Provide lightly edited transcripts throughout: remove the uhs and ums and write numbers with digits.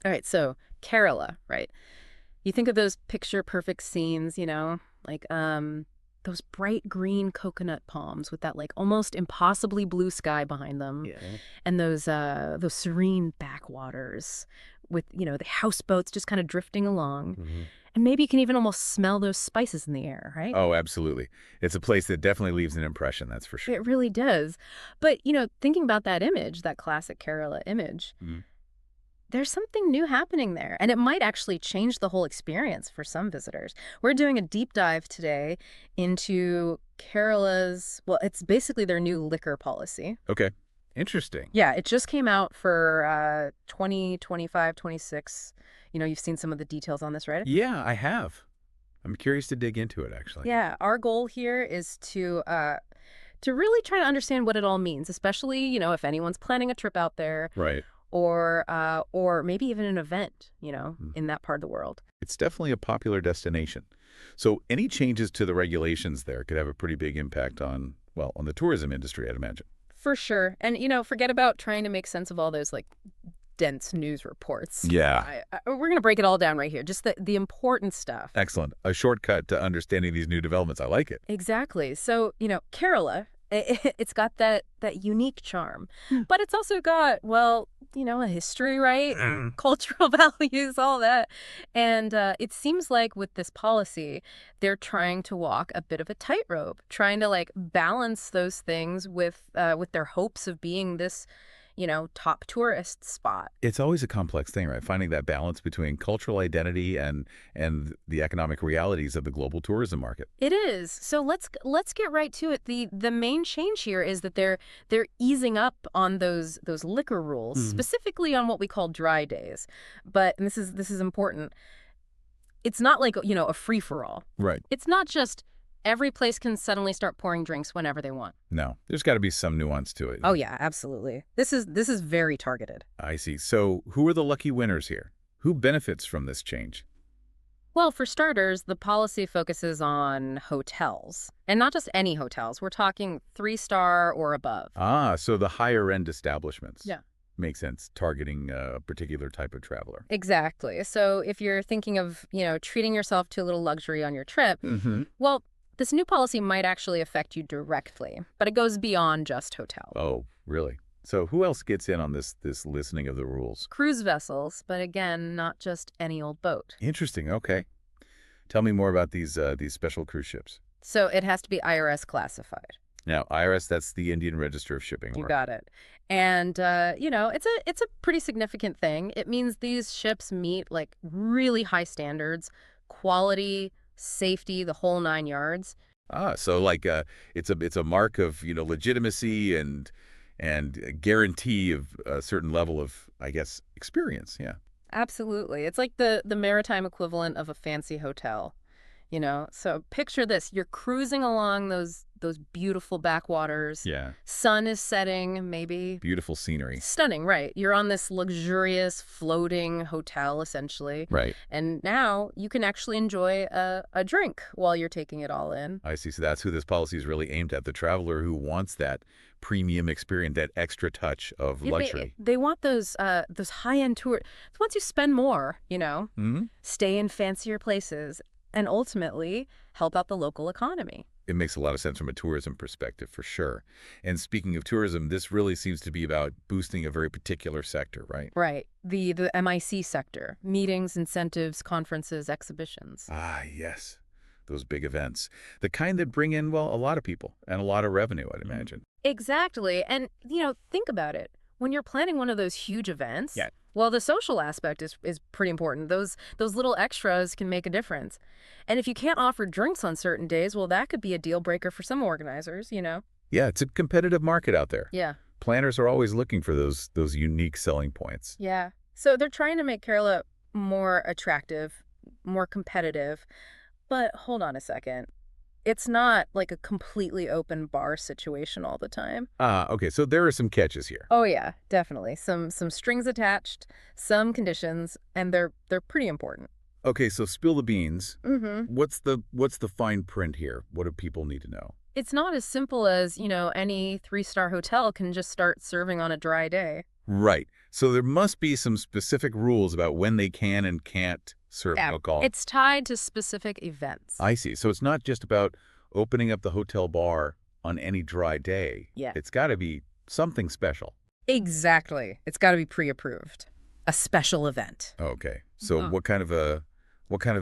All right, so Kerala, right? You think of those picture-perfect scenes, like those bright green coconut palms with that like almost impossibly blue sky behind them, Yeah. and those serene backwaters with, the houseboats just kind of drifting along. Hmm. And maybe you can even almost smell those spices in the air, right? Oh, absolutely. It's a place that definitely leaves an impression, that's for sure. It really does. But, thinking about that image, that classic Kerala image, Mhm. there's something new happening there, and it might actually change the whole experience for some visitors. We're doing a deep dive today into Kerala's, well, it's basically their new liquor policy. Okay. Interesting. Yeah, it just came out for 2025, 26. You've seen some of the details on this, right? Yeah, I have. I'm curious to dig into it, actually. Yeah, our goal here is to really try to understand what it all means, especially, if anyone's planning a trip out there Right. or maybe even an event, Mm. in that part of the world. It's definitely a popular destination. So any changes to the regulations there could have a pretty big impact on, well, on the tourism industry, I'd imagine. For sure. And, forget about trying to make sense of all those like dense news reports. Yeah. We're going to break it all down right here. Just the important stuff. Excellent. A shortcut to understanding these new developments. I like it. Exactly. So, Kerala, it's got that unique charm, Hmm. but it's also got, well, a history, right? Mm. Cultural values, all that. And it seems like with this policy, they're trying to walk a bit of a tightrope, trying to like balance those things with their hopes of being this, top tourist spot. It's always a complex thing, right? Finding that balance between cultural identity and the economic realities of the global tourism market. It is. So let's get right to it. The main change here is that they're easing up on those liquor rules, Mhm. specifically on what we call dry days. But and this is important. It's not like, a free for all. Right. It's not just every place can suddenly start pouring drinks whenever they want. No, there's got to be some nuance to it. Oh yeah, absolutely. This is very targeted. I see. So who are the lucky winners here? Who benefits from this change? Well, for starters, the policy focuses on hotels, and not just any hotels. We're talking 3-star or above. Ah, so the higher end establishments. Yeah. Makes sense, targeting a particular type of traveler. Exactly. So if you're thinking of, treating yourself to a little luxury on your trip, Mm-hmm. well, this new policy might actually affect you directly, but it goes beyond just hotels. Oh, really? So who else gets in on this listening of the rules? Cruise vessels, but again, not just any old boat. Interesting. Okay. Tell me more about these special cruise ships. So it has to be IRS classified. Now, IRS, that's the Indian Register of Shipping. You Or got it. And it's a pretty significant thing. It means these ships meet like really high standards, quality, safety, the whole 9 yards. so like it's a mark of legitimacy and a guarantee of a certain level of, I guess, experience. Yeah. Absolutely. It's like the maritime equivalent of a fancy hotel. So picture this. You're cruising along those beautiful backwaters. Yeah. Sun is setting, maybe. Beautiful scenery. Stunning, right? You're on this luxurious floating hotel, essentially. Right. And now you can actually enjoy a drink while you're taking it all in. I see. So that's who this policy is really aimed at, the traveler who wants that premium experience, that extra touch of Yeah, luxury. they want those high-end tours. Once you spend more, Hmm. stay in fancier places, and ultimately help out the local economy. It makes a lot of sense from a tourism perspective, for sure. And speaking of tourism, this really seems to be about boosting a very particular sector, right? Right. The MIC sector, meetings, incentives, conferences, exhibitions. Ah, yes. Those big events. The kind that bring in, well, a lot of people and a lot of revenue, I'd imagine. Exactly. And, think about it. When you're planning one of those huge events, Yeah. well, the social aspect is pretty important. Those little extras can make a difference. And if you can't offer drinks on certain days, well, that could be a deal breaker for some organizers. Yeah, it's a competitive market out there. Yeah. Planners are always looking for those unique selling points. Yeah. So they're trying to make Kerala more attractive, more competitive. But hold on a second. It's not like a completely open bar situation all the time. Ah, okay, so there are some catches here. Oh yeah, definitely. Some strings attached, some conditions, and they're pretty important. Okay, so spill the beans. Mhm. What's the fine print here? What do people need to know? It's not as simple as, any 3-star hotel can just start serving on a dry day. Right. So there must be some specific rules about when they can and can't serve Yeah. alcohol. It's tied to specific events. I see. So it's not just about opening up the hotel bar on any dry day. Yeah. It's got to be something special. Exactly. It's got to be pre-approved. A special event. Okay. So Uh, what kind of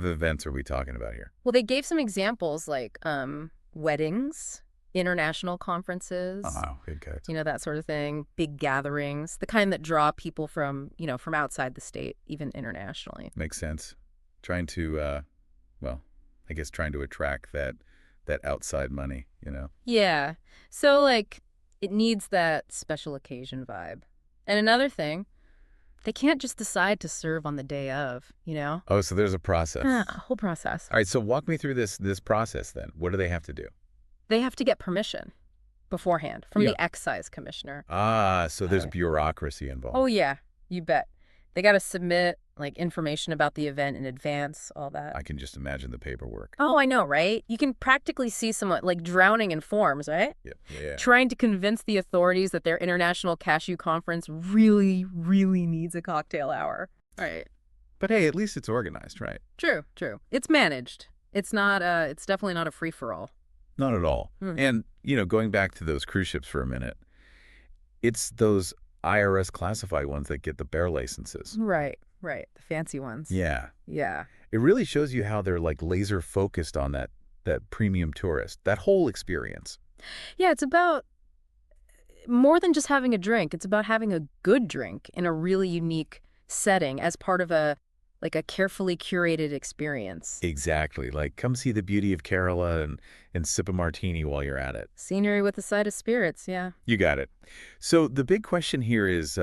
events are we talking about here? Well, they gave some examples like weddings, international conferences, Oh, good catch. that sort of thing, big gatherings, the kind that draw people from outside the state, even internationally. Makes sense. Trying to well, I guess trying to attract that outside money. Yeah. So, like, it needs that special occasion vibe. And another thing, they can't just decide to serve on the day of. Oh, so there's a process. A whole process. All right, so walk me through this process then. What do they have to do? They have to get permission beforehand from Yeah. the excise commissioner. Ah, so there's Uh, bureaucracy involved. Oh, yeah, you bet. They got to submit, like, information about the event in advance, all that. I can just imagine the paperwork. Oh, I know, right? You can practically see someone, like, drowning in forms, right? Yep. Yeah. Trying to convince the authorities that their international cashew conference really, really needs a cocktail hour. Right. But hey, at least it's organized, right? True, true. It's managed. It's not, it's definitely not a free-for-all. Not at all. Hmm. And, going back to those cruise ships for a minute, it's those IRS classified ones that get the bear licenses. Right, right. The fancy ones. Yeah. Yeah. It really shows you how they're like laser focused on that premium tourist, that whole experience. Yeah, it's about more than just having a drink. It's about having a good drink in a really unique setting as part of a carefully curated experience. Exactly. Like, come see the beauty of Kerala and sip a martini while you're at it. Scenery with a side of spirits, yeah. You got it. So the big question here is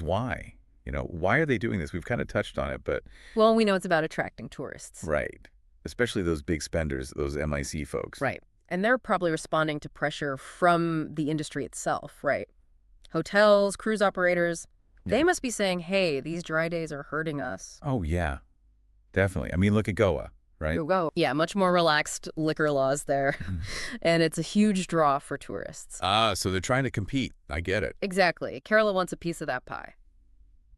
why? Why are they doing this? We've kind of touched on it, but Well, we know it's about attracting tourists. right. Especially those big spenders, those MIC folks. Right. And they're probably responding to pressure from the industry itself, right? Hotels, cruise operators, they Yeah. must be saying, hey, these dry days are hurting us. Oh, yeah. Definitely. I mean, look at Goa, right? Go. Yeah, much more relaxed liquor laws there. And it's a huge draw for tourists. Ah, so they're trying to compete. I get it. Exactly. Kerala wants a piece of that pie.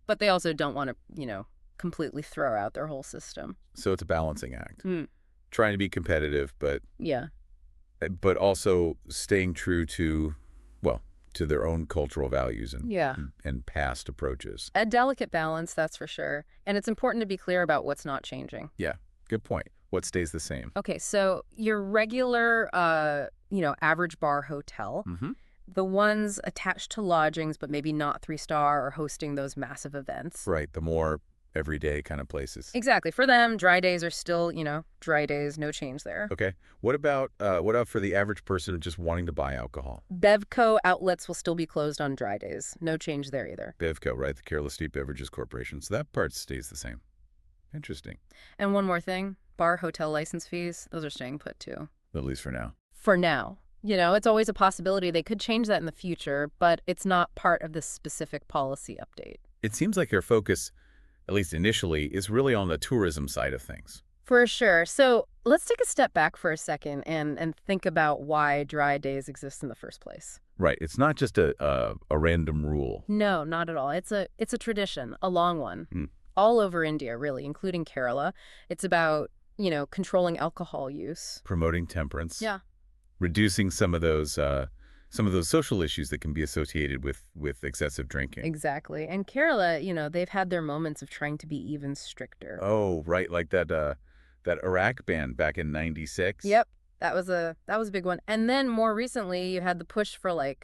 But they also don't want to, completely throw out their whole system. So it's a balancing act. Hmm. Trying to be competitive, Yeah. but also staying true to, well, to their own cultural values Yeah. and past approaches. A delicate balance, that's for sure. And it's important to be clear about what's not changing. Yeah, good point. What stays the same? Okay, so your regular, average bar hotel, Mm-hmm. the ones attached to lodgings but maybe not 3-star or hosting those massive events. Right, the more everyday kind of places. Exactly. For them, dry days are still, dry days, no change there. Okay. What about for the average person just wanting to buy alcohol? Bevco outlets will still be closed on dry days. No change there either. Bevco, right? The Kerala State Beverages Corporation. So that part stays the same. Interesting. And one more thing, bar hotel license fees, those are staying put too. At least for now. For now. It's always a possibility they could change that in the future, but it's not part of this specific policy update. It seems like their focus, at least initially, is really on the tourism side of things. For sure. So let's take a step back for a second and think about why dry days exist in the first place. Right. It's not just a random rule. No, not at all. It's a tradition, a long one. Hmm. All over India, really, including Kerala. It's about, controlling alcohol use. Promoting temperance. Yeah. Reducing some of those social issues that can be associated with excessive drinking. Exactly. And Kerala, they've had their moments of trying to be even stricter. Oh, right, like that Iraq ban back in '96. Yep. That was a big one. And then more recently, you had the push for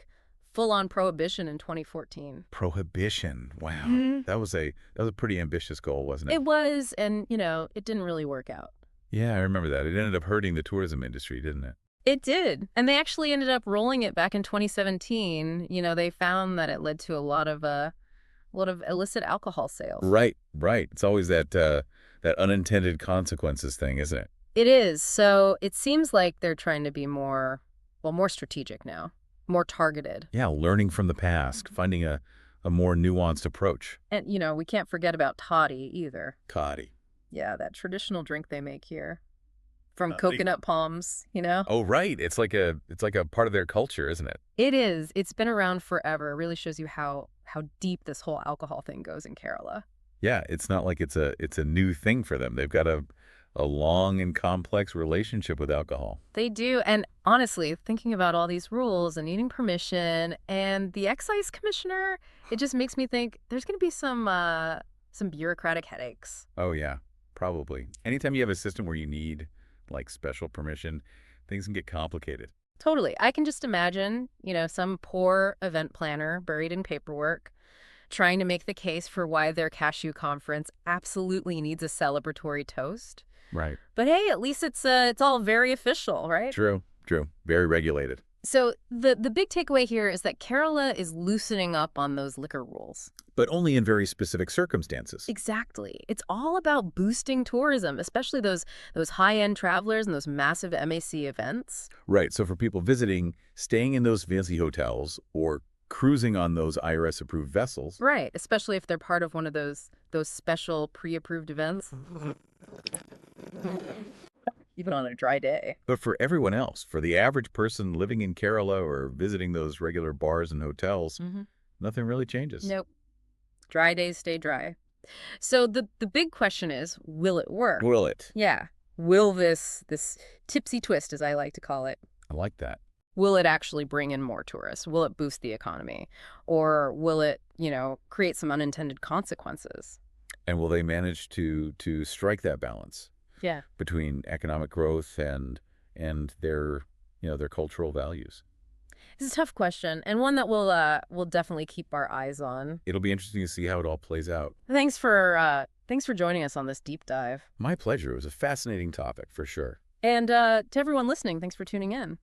full-on prohibition in 2014. Prohibition. Wow. Mhm. That was a pretty ambitious goal, wasn't it? It was, and it didn't really work out. Yeah, I remember that. It ended up hurting the tourism industry, didn't it? It did. And they actually ended up rolling it back in 2017. They found that it led to a lot of illicit alcohol sales. Right, right. It's always that unintended consequences thing, isn't it? It is. So it seems like they're trying to be more strategic now, more targeted. Yeah, learning from the past, finding a more nuanced approach. And, we can't forget about toddy either. Toddy. Yeah, that traditional drink they make here from Toddy. coconut palms, Oh, right. It's like a part of their culture, isn't it? It is. It's been around forever. It really shows you how how deep this whole alcohol thing goes in Kerala. Yeah, it's not like it's a new thing for them. They've got a long and complex relationship with alcohol. They do. And honestly, thinking about all these rules and needing permission and the excise commissioner, it just makes me think there's going to be some bureaucratic headaches. Oh yeah, probably. Anytime you have a system where you need like special permission, things can get complicated. Totally. I can just imagine, some poor event planner buried in paperwork trying to make the case for why their cashew conference absolutely needs a celebratory toast. Right. But hey, at least it's all very official, right? True, true. Very regulated. So the big takeaway here is that Kerala is loosening up on those liquor rules. But only in very specific circumstances. Exactly. It's all about boosting tourism, especially those high-end travelers and those massive MAC events. Right. So for people visiting, staying in those fancy hotels or cruising on those IRS-approved vessels. Right, especially if they're part of one of those special pre-approved events. Even on a dry day. But for everyone else, for the average person living in Kerala or visiting those regular bars and hotels, nothing really changes. Nope. Dry days stay dry. So the big question is, will it work? Will it? Yeah. Will this tipsy twist, as I like to call it, I like that. will it actually bring in more tourists? Will it boost the economy? Or will it, create some unintended consequences? And will they manage to strike that balance? Yeah. Between economic growth and their their cultural values. It's a tough question, and one that we'll definitely keep our eyes on. It'll be interesting to see how it all plays out. Thanks for joining us on this deep dive. My pleasure. It was a fascinating topic for sure. And to everyone listening, thanks for tuning in.